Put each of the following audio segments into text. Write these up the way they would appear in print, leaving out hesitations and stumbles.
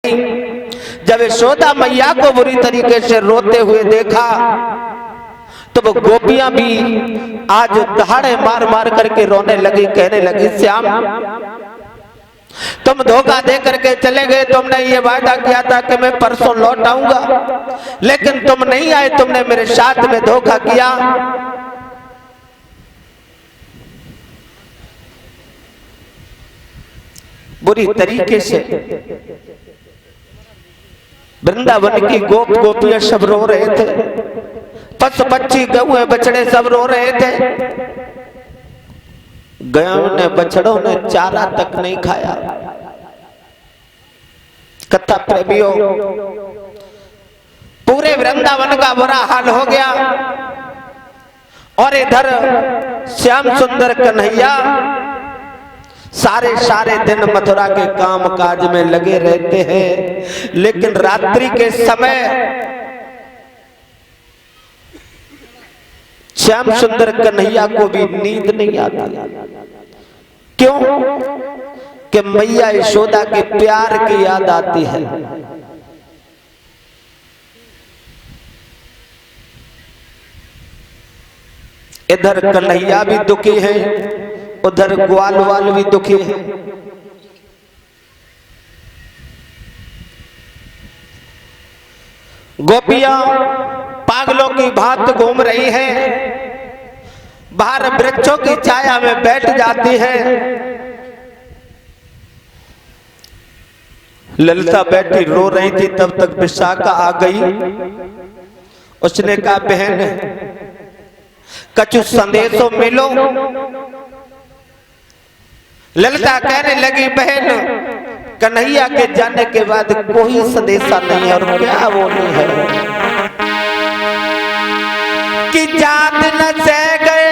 जब यशोदा मैया को बुरी तरीके से रोते हुए देखा तो वो गोपियां भी आज दहाड़े मार मार करके रोने लगी, कहने लगी श्याम तुम धोखा दे करके चले गए, तुमने ये वादा किया था कि मैं परसों लौट आऊंगा, लेकिन तुम नहीं आए, तुमने मेरे साथ में धोखा किया। बुरी तरीके से वृंदावन की गोप गोपियां सब रो रहे थे, पशु पक्षी गऊ बछड़े सब रो रहे थे। गयों ने बछड़ों ने चारा तक नहीं खाया। कथा प्रेमियों, पूरे वृंदावन का बुरा हाल हो गया और इधर श्याम सुंदर कन्हैया सारे दिन मथुरा के काम काज में लगे रहते हैं, लेकिन रात्रि के समय श्याम सुंदर कन्हैया को भी नींद नहीं आती। क्यों? कि मैया यशोदा के प्यार की याद आती है। इधर कन्हैया भी दुखी है, उधर ग्वाल वाल भी दुखी है। गोपियां पागलों की भांति घूम रही हैं, बाहर वृक्षों की छाया में बैठ जाती है। ललिता बैठी रो रही थी, तब तक विशाखा आ गई। उसने कहा बहन कछु संदेशों मिलो। ललिता कहने लगी बहन कन्हैया के जाने के बाद कोई संदेशा नहीं है। और क्या वो नहीं है कि जात न सह गए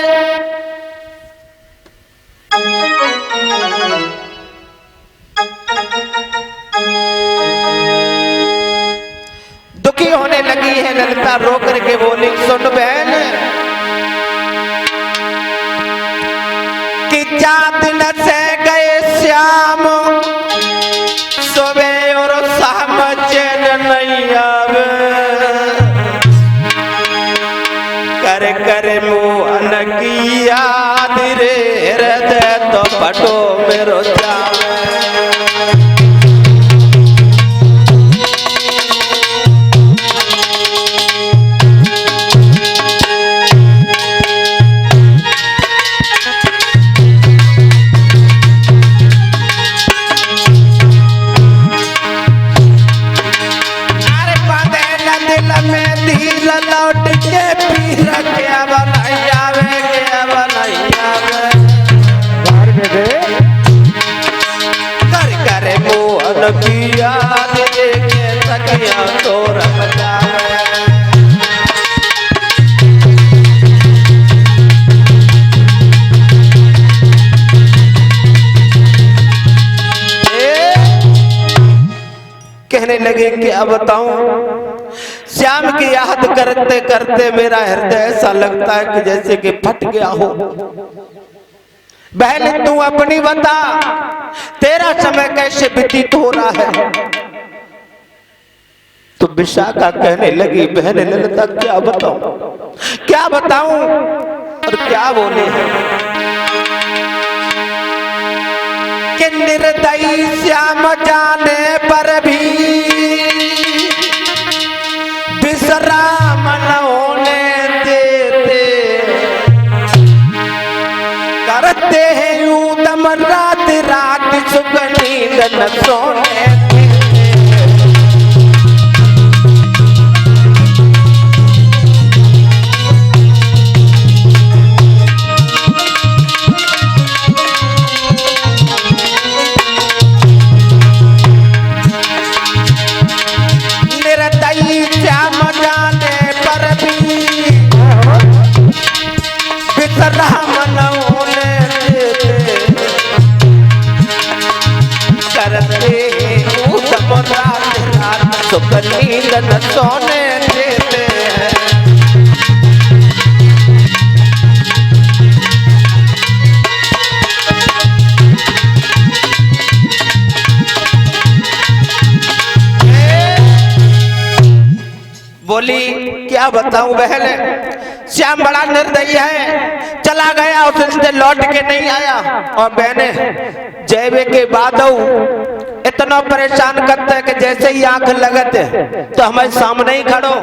दुखी होने लगी है। ललिता रो करके बोली सुन बहन कि जात न सह गए श्याम सुबह और शाम चैन नहीं आवे। कर कर मोहन की याद रे हृदय तो फटो मेरो जावे। की याद देखे सकिया तो रख जावे। कहने लगे कि अब बताऊं श्याम की याद करते करते मेरा हृदय ऐसा लगता है कि जैसे कि फट गया हो। बहन तू अपनी बता, तेरा समय कैसे व्यतीत हो रहा है? तो विशाखा कहने लगी बहन ललिता क्या बताऊं और क्या बोले हैं कि निर्दयी श्याम जाने पर भी विश्राम न होने देते। करते हैं यूं रात रात सुख नींद न सोने। निर्दयी श्याम जाने पर भी विश्राम न होने देते। करते रात रात सुख नींद न सोने देते हैं। क्या बताऊं बहन, श्याम बड़ा निर्दयी है, चला गया उससे लौट के नहीं आया। और बहने जयवे के बाद इतना परेशान करता है कि जैसे ही आंख लगते तो हमारे सामने ही खड़ो,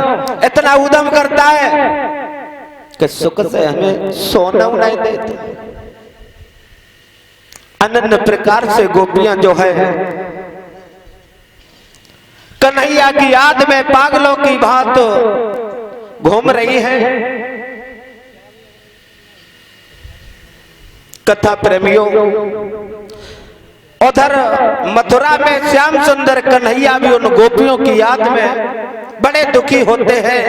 इतना उदम करता है कि सुख से हमें सोना नहीं देते। अनन्य प्रकार से गोपियां जो है कन्हैया की याद में पागलों की भांत घूम रही है। कथा प्रेमियों, उधर मथुरा में श्याम सुंदर कन्हैया भी उन गोपियों की याद में बड़े दुखी होते हैं,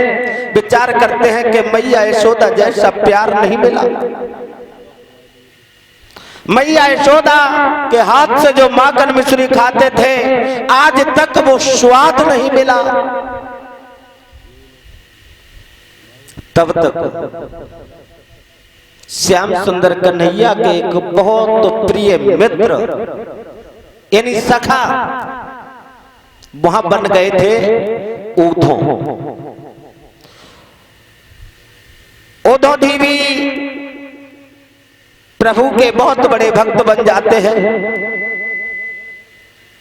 विचार करते हैं कि मैया यशोदा जैसा प्यार नहीं मिला, मैया यशोदा के हाथ से जो माखन मिश्री खाते थे आज तक वो स्वाद नहीं मिला। तब तक श्याम सुंदर कन्हैया के एक बहुत प्रिय मित्र यानी सखा वहां बन गए थे ऊधो। उद्धव भी प्रभु के बहुत बड़े भक्त बन जाते हैं।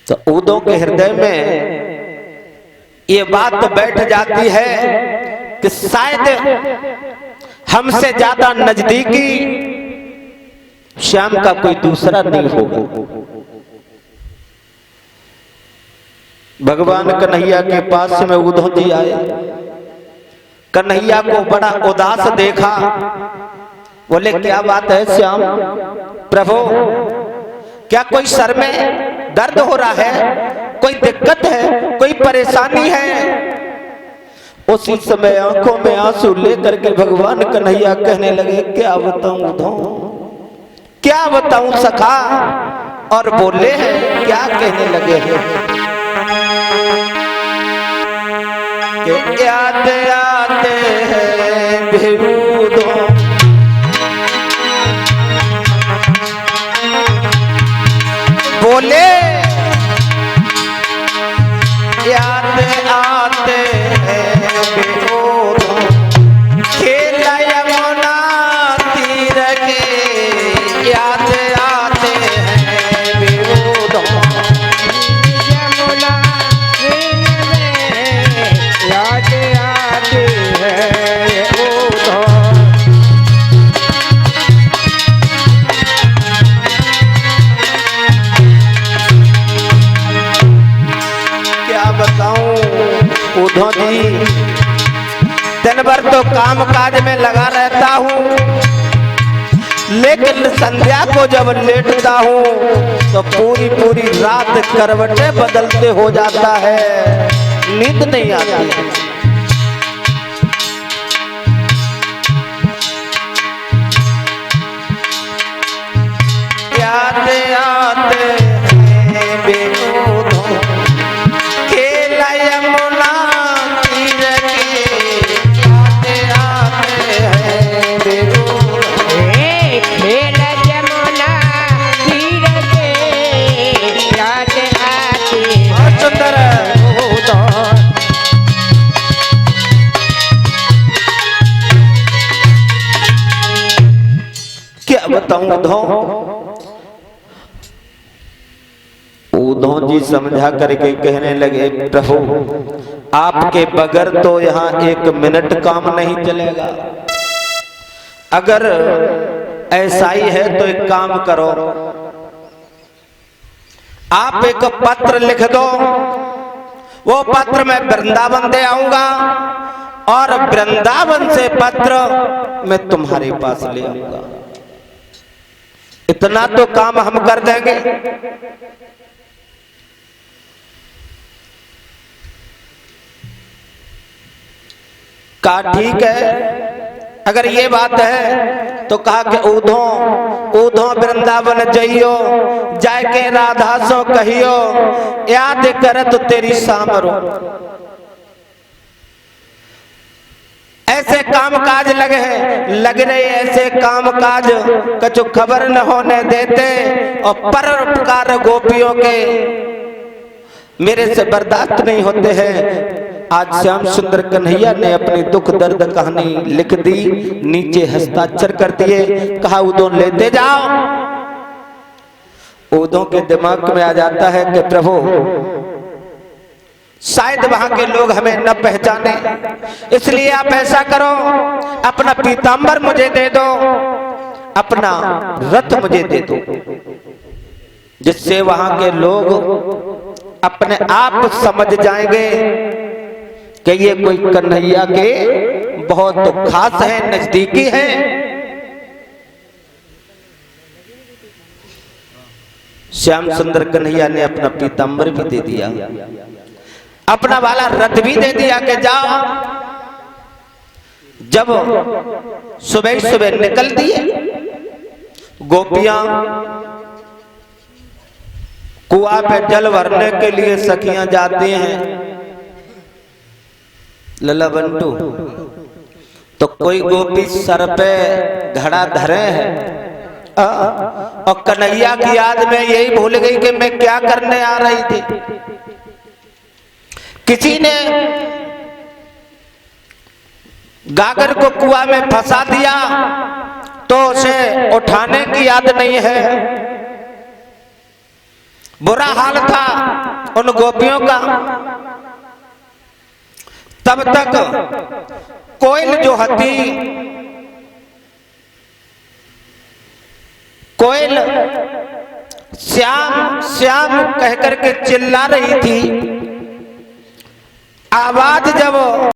तो उद्धव के हृदय में ये बात बैठ जाती है कि शायद हमसे ज्यादा नजदीकी श्याम का कोई दूसरा नहीं होगा। भगवान कन्हैया के पास में उद्धव जी आए, कन्हैया को बड़ा उदास देखा, बोले क्या बात है श्याम? प्रभु क्या कोई सर में दर्द हो रहा है, कोई दिक्कत है, कोई परेशानी है? उसी समय आंखों में आंसू लेकर के भगवान कन्हैया कहने लगे क्या बताऊं उद्धव, क्या बताऊं सखा? और बोले हैं क्या कहने लगे हैं कि याद आते हैं बेरूदों, बोले याद आते हैं बेरूदों, खेला यमुना तीर के याद आते हैं बेरूदों, यमुना तीर में याद आते हैं बेरूदों। उद्धव जी दिन भर तो काम काज में लगा रहता हूँ, लेकिन संध्या को जब लेटता हूँ तो पूरी पूरी रात करवटें बदलते हो जाता है, नींद नहीं आती। याद आते हैं बेरूदों, खेला यमुना तीर के याद आते हैं बेरूदों, खेला यमुना तीर के याद आते हैं सुंदर बेरूदों। क्या बताऊं उद्धव? उद्धव जी समझा करके कहने लगे प्रभु आपके बगैर तो यहाँ एक मिनट काम नहीं चलेगा, अगर ऐसा ही है तो एक काम करो, आप एक पत्र लिख दो, वो पत्र मैं वृंदावन दे आऊंगा और वृंदावन से पत्र मैं तुम्हारे पास ले आऊंगा, इतना तो काम हम कर देंगे। कहा ठीक है, अगर ये बात है तो कहा कि उद्धव वृंदावन जइयो, जाके राधा सो कहियो, याद करत तेरी सामरो। ऐसे काम काज लग रहे ऐसे काम काज कछु खबर न होने देते, और परोपकार गोपियों के मेरे से बर्दाश्त नहीं होते हैं। आज श्याम सुंदर कन्हैया ने अपनी दुख दर्द कहानी लिख दी, नीचे हस्ताक्षर कर दिए, कहा उदो लेते जाओ। उदो के दिमाग में आ जाता है कि प्रभु शायद वहां के लोग हमें न पहचाने, इसलिए आप ऐसा करो, अपना पीतांबर मुझे दे दो, अपना रथ मुझे दे दो, जिससे वहां के लोग अपने आप समझ जाएंगे कि ये कोई कन्हैया के बहुत खास है, नजदीकी है। श्याम सुंदर कन्हैया ने अपना पीतांबर भी दे दिया, अपना वाला रथ भी दे दिया कि जाओ। जब सुबह सुबह निकल दिए, गोपियां कुआं पे जल भरने के लिए सखियां जाती हैं, लला बंटू, तो कोई गोपी सर पे घड़ा धरे है और कन्हैया की याद में यही भूल गई कि मैं क्या करने आ रही थी। किसी ने गागर को कुआं में फंसा दिया तो उसे उठाने की याद नहीं है। बुरा हाल था उन गोपियों का। तब तक कोयल जो हती, कोयल श्याम श्याम कहकर के चिल्ला रही थी। आवाज जब